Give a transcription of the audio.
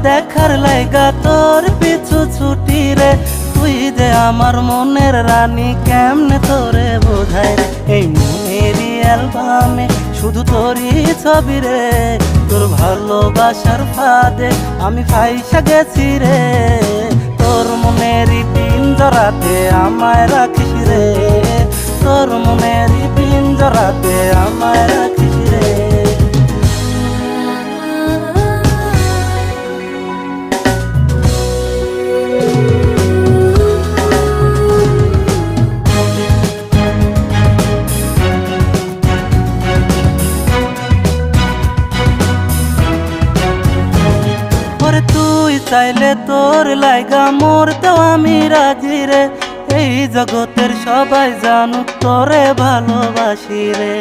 দেখার লাইগা তোর পিছু ছুটি রে। তুই যে আমার মনের রানী, কেমনে তোরে বোঝাই রে। এই মনেরই অ্যালবামে শুধু তোরই ছবি রে। তোর ভালোবাসার ফাঁদে আমি ফাইসা গেছি রে। তোর মনেরই পিঞ্জরাতে আমায় রাখিস রে। তোর মনেরই পিঞ্জরাতে আমায় রাখিস রে। তুই চাইলে তোর লাইগা মরতেও আমি রাজি রে। এই জগতের সবাই জানুক তোরে ভালোবাসি রে।